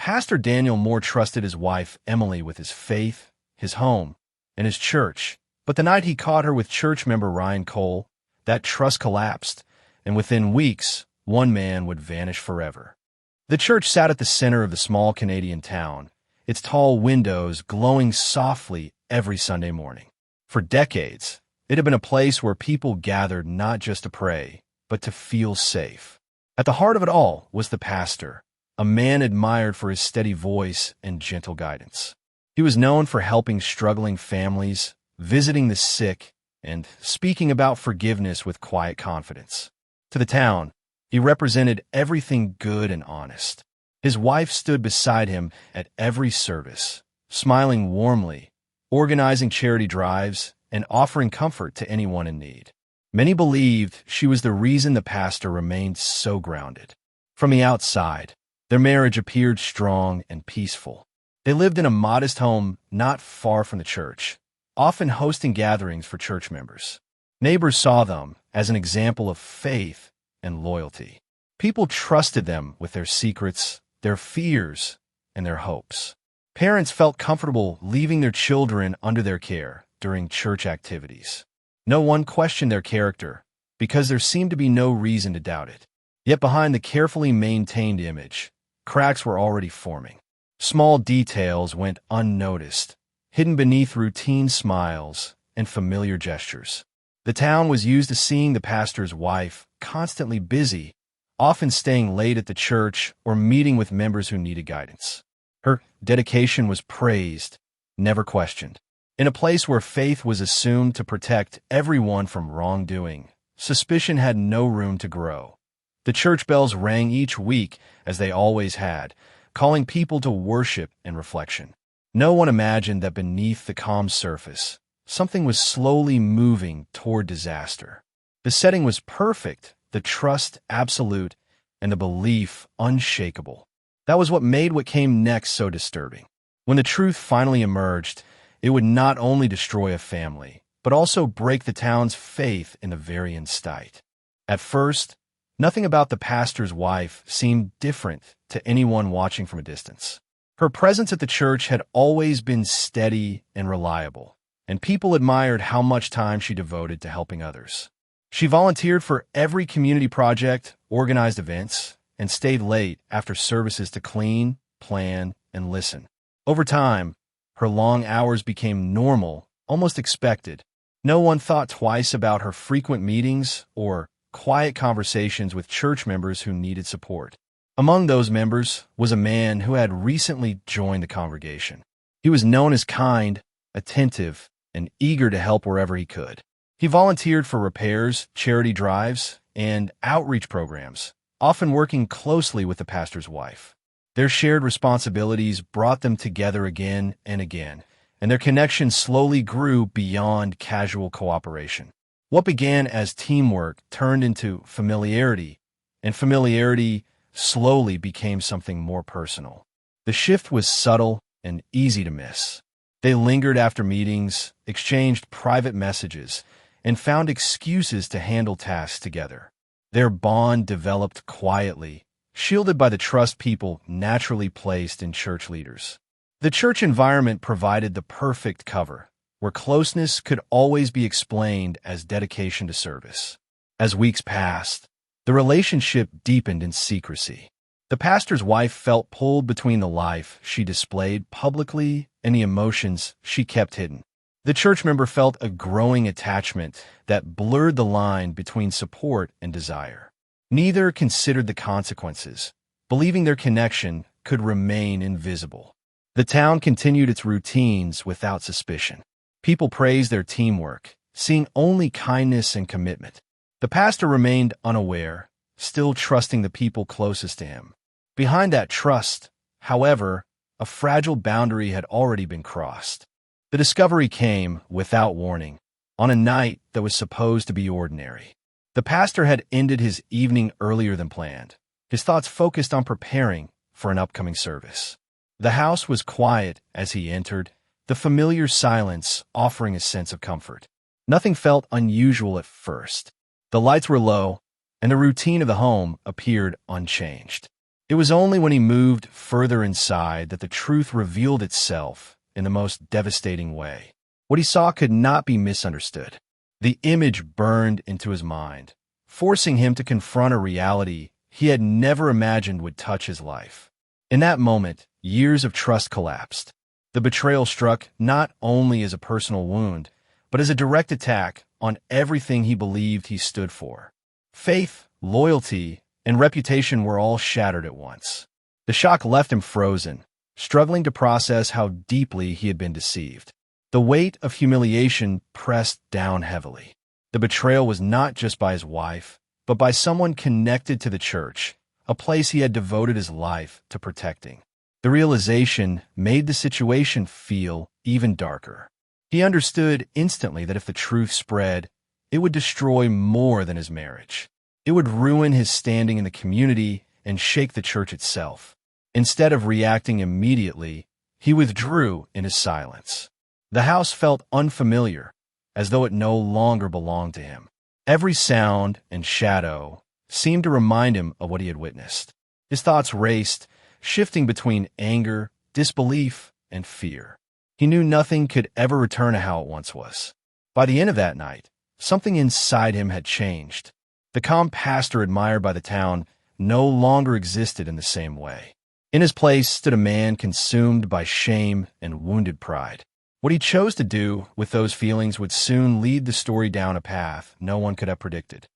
Pastor Daniel more trusted his wife Emily with his faith, his home, and his church. But the night he caught her with church member Ryan Cole, that trust collapsed, and within weeks, one man would vanish forever. The church sat at the center of the small Canadian town, its tall windows glowing softly every Sunday morning. For decades, it had been a place where people gathered not just to pray, but to feel safe. At the heart of it all was the pastor, a man admired for his steady voice and gentle guidance. He was known for helping struggling families, visiting the sick, and speaking about forgiveness with quiet confidence. To the town, he represented everything good and honest. His wife stood beside him at every service, smiling warmly, organizing charity drives, and offering comfort to anyone in need. Many believed she was the reason the pastor remained so grounded. From the outside, their marriage appeared strong and peaceful. They lived in a modest home not far from the church, often hosting gatherings for church members. Neighbors saw them as an example of faith and loyalty. People trusted them with their secrets, their fears, and their hopes. Parents felt comfortable leaving their children under their care during church activities. No one questioned their character because there seemed to be no reason to doubt it. Yet behind the carefully maintained image, cracks were already forming. Small details went unnoticed, hidden beneath routine smiles and familiar gestures. The town was used to seeing the pastor's wife constantly busy, often staying late at the church or meeting with members who needed guidance. Her dedication was praised, never questioned. In a place where faith was assumed to protect everyone from wrongdoing, suspicion had no room to grow. The church bells rang each week, as they always had, calling people to worship and reflection. No one imagined that beneath the calm surface, something was slowly moving toward disaster. The setting was perfect, the trust absolute, and the belief unshakable. That was what made what came next so disturbing. When the truth finally emerged, it would not only destroy a family, but also break the town's faith in the very inside. At first, nothing about the pastor's wife seemed different to anyone watching from a distance. Her presence at the church had always been steady and reliable, and people admired how much time she devoted to helping others. She volunteered for every community project, organized events, and stayed late after services to clean, plan, and listen. Over time, her long hours became normal, almost expected. No one thought twice about her frequent meetings or quiet conversations with church members who needed support. Among those members was a man who had recently joined the congregation. He was known as kind, attentive, and eager to help wherever he could. He volunteered for repairs, charity drives, and outreach programs, often working closely with the pastor's wife. Their shared responsibilities brought them together again and again, and their connection slowly grew beyond casual cooperation. What began as teamwork turned into familiarity, and familiarity slowly became something more personal. The shift was subtle and easy to miss. They lingered after meetings, exchanged private messages, and found excuses to handle tasks together. Their bond developed quietly, shielded by the trust people naturally placed in church leaders. The church environment provided the perfect cover, where closeness could always be explained as dedication to service. As weeks passed, the relationship deepened in secrecy. The pastor's wife felt pulled between the life she displayed publicly and the emotions she kept hidden. The church member felt a growing attachment that blurred the line between support and desire. Neither considered the consequences, believing their connection could remain invisible. The town continued its routines without suspicion. People praised their teamwork, seeing only kindness and commitment. The pastor remained unaware, still trusting the people closest to him. Behind that trust, however, a fragile boundary had already been crossed. The discovery came, without warning, on a night that was supposed to be ordinary. The pastor had ended his evening earlier than planned, his thoughts focused on preparing for an upcoming service. The house was quiet as he entered, the familiar silence offering a sense of comfort. Nothing felt unusual at first. The lights were low, and the routine of the home appeared unchanged. It was only when he moved further inside that the truth revealed itself in the most devastating way. What he saw could not be misunderstood. The image burned into his mind, forcing him to confront a reality he had never imagined would touch his life. In that moment, years of trust collapsed. The betrayal struck not only as a personal wound, but as a direct attack on everything he believed he stood for. Faith, loyalty, and reputation were all shattered at once. The shock left him frozen, struggling to process how deeply he had been deceived. The weight of humiliation pressed down heavily. The betrayal was not just by his wife, but by someone connected to the church, a place he had devoted his life to protecting. The realization made the situation feel even darker. He understood instantly that if the truth spread, it would destroy more than his marriage. It would ruin his standing in the community and shake the church itself. Instead of reacting immediately, he withdrew in his silence. The house felt unfamiliar, as though it no longer belonged to him. Every sound and shadow seemed to remind him of what he had witnessed. His thoughts raced, shifting between anger, disbelief, and fear. He knew nothing could ever return to how it once was. By the end of that night, something inside him had changed. The calm pastor admired by the town no longer existed in the same way. In his place stood a man consumed by shame and wounded pride. What he chose to do with those feelings would soon lead the story down a path no one could have predicted.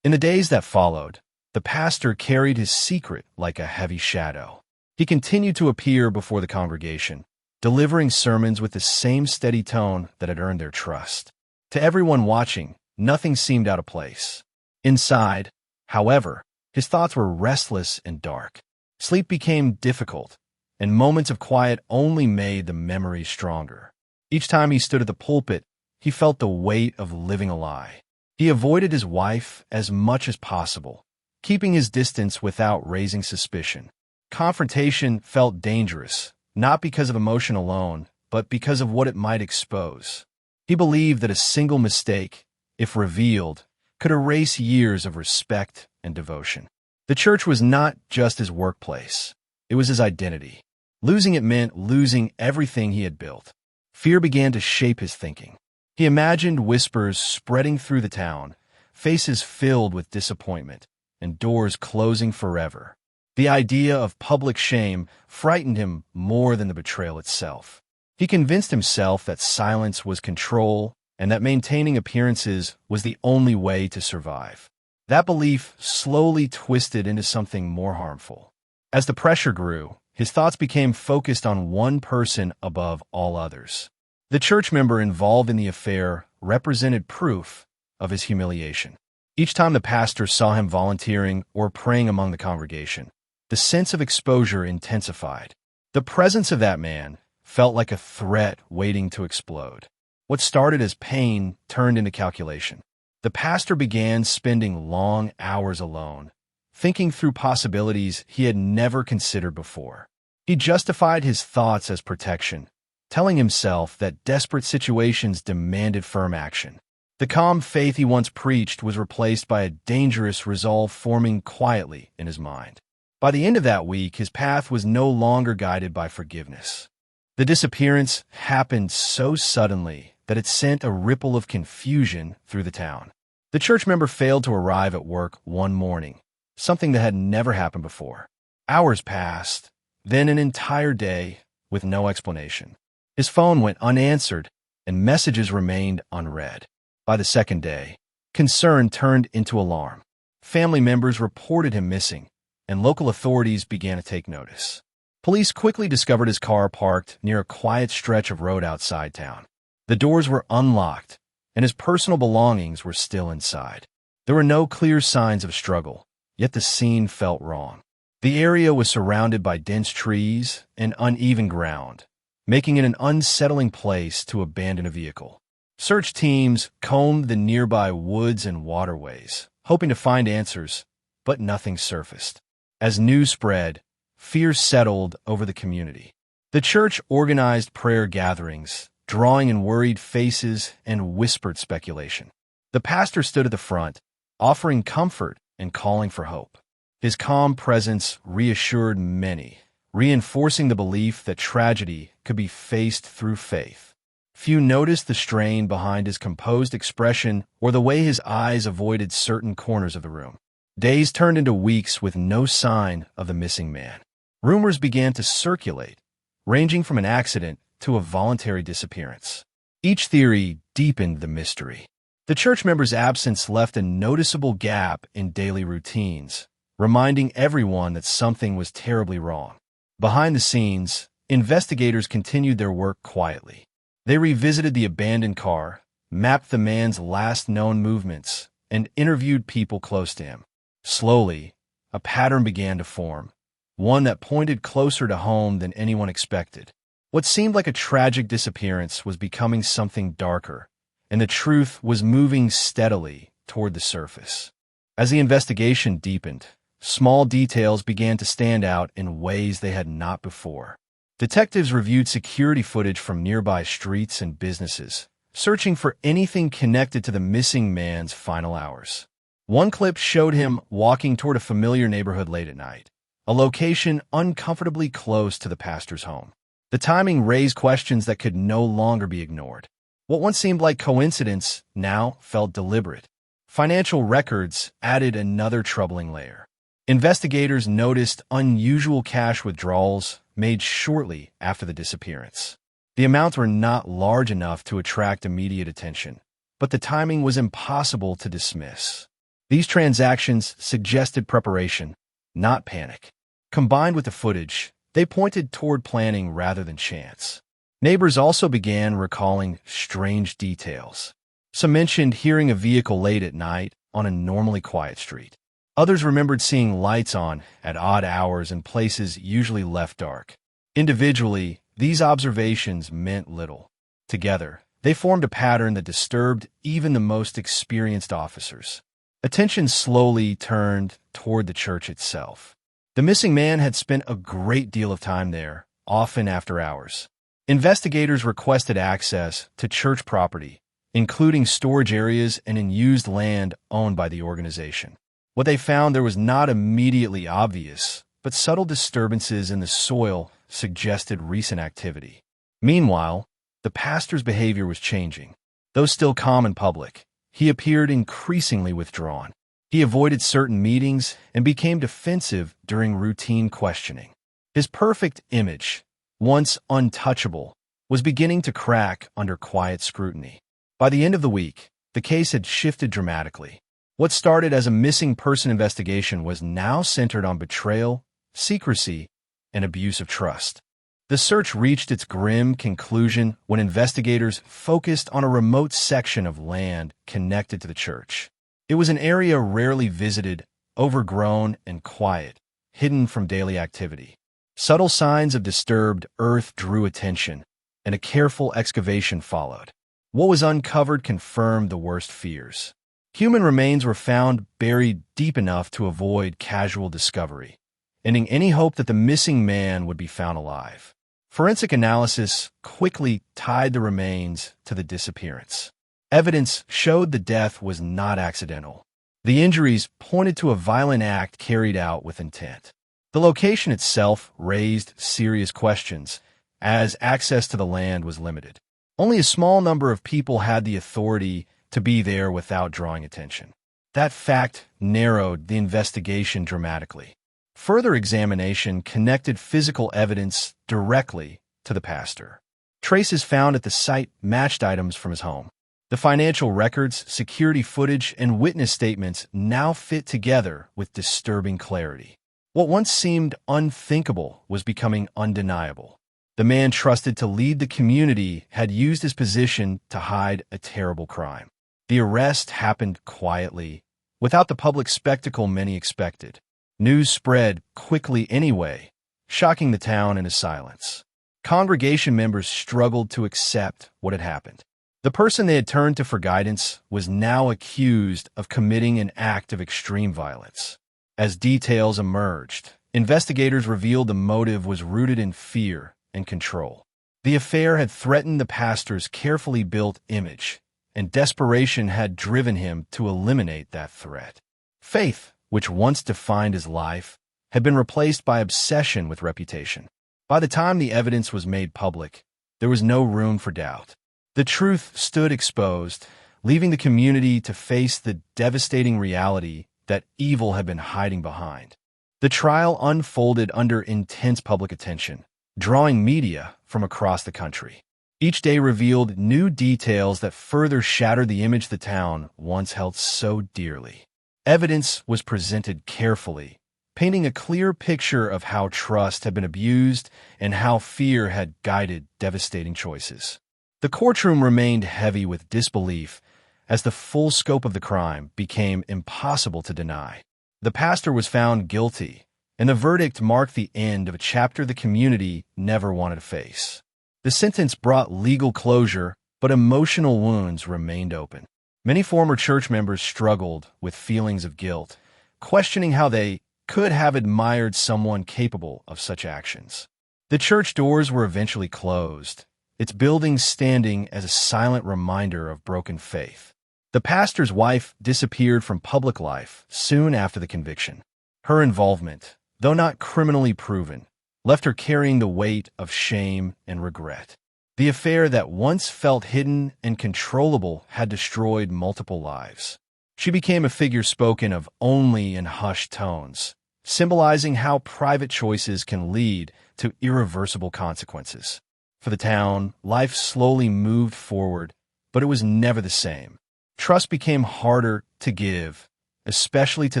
In the days that followed, the pastor carried his secret like a heavy shadow. He continued to appear before the congregation, delivering sermons with the same steady tone that had earned their trust. To everyone watching, nothing seemed out of place. Inside, however, his thoughts were restless and dark. Sleep became difficult, and moments of quiet only made the memories stronger. Each time he stood at the pulpit, he felt the weight of living a lie. He avoided his wife as much as possible, keeping his distance without raising suspicion. Confrontation felt dangerous, not because of emotion alone, but because of what it might expose. He believed that a single mistake, if revealed, could erase years of respect and devotion. The church was not just his workplace. It was his identity. Losing it meant losing everything he had built. Fear began to shape his thinking. He imagined whispers spreading through the town, faces filled with disappointment, and doors closing forever. The idea of public shame frightened him more than the betrayal itself. He convinced himself that silence was control and that maintaining appearances was the only way to survive. That belief slowly twisted into something more harmful. As the pressure grew, his thoughts became focused on one person above all others. The church member involved in the affair represented proof of his humiliation. Each time the pastor saw him volunteering or praying among the congregation, the sense of exposure intensified. The presence of that man felt like a threat waiting to explode. What started as pain turned into calculation. The pastor began spending long hours alone, thinking through possibilities he had never considered before. He justified his thoughts as protection, telling himself that desperate situations demanded firm action. The calm faith he once preached was replaced by a dangerous resolve forming quietly in his mind. By the end of that week, his path was no longer guided by forgiveness. The disappearance happened so suddenly that it sent a ripple of confusion through the town. The church member failed to arrive at work one morning, something that had never happened before. Hours passed, then an entire day with no explanation. His phone went unanswered, and messages remained unread. By the second day, concern turned into alarm. Family members reported him missing, and local authorities began to take notice. Police quickly discovered his car parked near a quiet stretch of road outside town. The doors were unlocked, and his personal belongings were still inside. There were no clear signs of struggle, yet the scene felt wrong. The area was surrounded by dense trees and uneven ground, making it an unsettling place to abandon a vehicle. Search teams combed the nearby woods and waterways, hoping to find answers, but nothing surfaced. As news spread, fear settled over the community. The church organized prayer gatherings, drawing in worried faces and whispered speculation. The pastor stood at the front, offering comfort and calling for hope. His calm presence reassured many, reinforcing the belief that tragedy could be faced through faith. Few noticed the strain behind his composed expression or the way his eyes avoided certain corners of the room. Days turned into weeks with no sign of the missing man. Rumors began to circulate, ranging from an accident to a voluntary disappearance. Each theory deepened the mystery. The church member's absence left a noticeable gap in daily routines, reminding everyone that something was terribly wrong. Behind the scenes, investigators continued their work quietly. They revisited the abandoned car, mapped the man's last known movements, and interviewed people close to him. Slowly, a pattern began to form, one that pointed closer to home than anyone expected. What seemed like a tragic disappearance was becoming something darker, and the truth was moving steadily toward the surface. As the investigation deepened, small details began to stand out in ways they had not before. Detectives reviewed security footage from nearby streets and businesses, searching for anything connected to the missing man's final hours. One clip showed him walking toward a familiar neighborhood late at night, a location uncomfortably close to the pastor's home. The timing raised questions that could no longer be ignored. What once seemed like coincidence now felt deliberate. Financial records added another troubling layer. Investigators noticed unusual cash withdrawals made shortly after the disappearance. The amounts were not large enough to attract immediate attention, but the timing was impossible to dismiss. These transactions suggested preparation, not panic. Combined with the footage, they pointed toward planning rather than chance. Neighbors also began recalling strange details. Some mentioned hearing a vehicle late at night on a normally quiet street. Others remembered seeing lights on at odd hours in places usually left dark. Individually, these observations meant little. Together, they formed a pattern that disturbed even the most experienced officers. Attention slowly turned toward the church itself. The missing man had spent a great deal of time there, often after hours. Investigators requested access to church property, including storage areas and unused land owned by the organization. What they found there was not immediately obvious, but subtle disturbances in the soil suggested recent activity. Meanwhile, the pastor's behavior was changing. Though still calm in public, he appeared increasingly withdrawn. He avoided certain meetings and became defensive during routine questioning. His perfect image, once untouchable, was beginning to crack under quiet scrutiny. By the end of the week, the case had shifted dramatically. What started as a missing person investigation was now centered on betrayal, secrecy, and abuse of trust. The search reached its grim conclusion when investigators focused on a remote section of land connected to the church. It was an area rarely visited, overgrown and quiet, hidden from daily activity. Subtle signs of disturbed earth drew attention, and a careful excavation followed. What was uncovered confirmed the worst fears. Human remains were found buried deep enough to avoid casual discovery, ending any hope that the missing man would be found alive. Forensic analysis quickly tied the remains to the disappearance. Evidence showed the death was not accidental. The injuries pointed to a violent act carried out with intent. The location itself raised serious questions, as access to the land was limited. Only a small number of people had the authority to be there without drawing attention. That fact narrowed the investigation dramatically. Further examination connected physical evidence directly to the pastor. Traces found at the site matched items from his home. The financial records, security footage, and witness statements now fit together with disturbing clarity. What once seemed unthinkable was becoming undeniable. The man trusted to lead the community had used his position to hide a terrible crime. The arrest happened quietly, without the public spectacle many expected. News spread quickly anyway, shocking the town into silence. Congregation members struggled to accept what had happened. The person they had turned to for guidance was now accused of committing an act of extreme violence. As details emerged, investigators revealed the motive was rooted in fear and control. The affair had threatened the pastor's carefully built image, and desperation had driven him to eliminate that threat. Faith, which once defined his life, had been replaced by obsession with reputation. By the time the evidence was made public, there was no room for doubt. The truth stood exposed, leaving the community to face the devastating reality that evil had been hiding behind. The trial unfolded under intense public attention, drawing media from across the country. Each day revealed new details that further shattered the image the town once held so dearly. Evidence was presented carefully, painting a clear picture of how trust had been abused and how fear had guided devastating choices. The courtroom remained heavy with disbelief as the full scope of the crime became impossible to deny. The pastor was found guilty, and the verdict marked the end of a chapter the community never wanted to face. The sentence brought legal closure, but emotional wounds remained open. Many former church members struggled with feelings of guilt, questioning how they could have admired someone capable of such actions. The church doors were eventually closed, its building standing as a silent reminder of broken faith. The pastor's wife disappeared from public life soon after the conviction. Her involvement, though not criminally proven, left her carrying the weight of shame and regret. The affair that once felt hidden and controllable had destroyed multiple lives. She became a figure spoken of only in hushed tones, symbolizing how private choices can lead to irreversible consequences. For the town, life slowly moved forward, but it was never the same. Trust became harder to give, especially to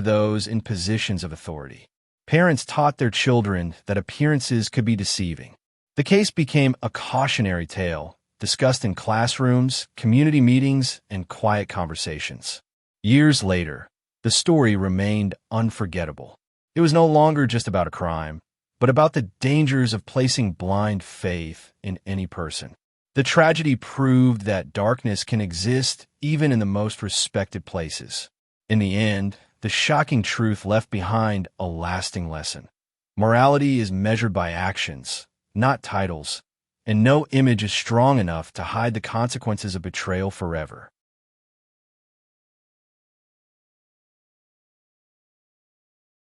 those in positions of authority. Parents taught their children that appearances could be deceiving. The case became a cautionary tale, discussed in classrooms, community meetings, and quiet conversations. Years later, the story remained unforgettable. It was no longer just about a crime, but about the dangers of placing blind faith in any person. The tragedy proved that darkness can exist even in the most respected places. In the end, the shocking truth left behind a lasting lesson. Morality is measured by actions, not titles, and no image is strong enough to hide the consequences of betrayal forever.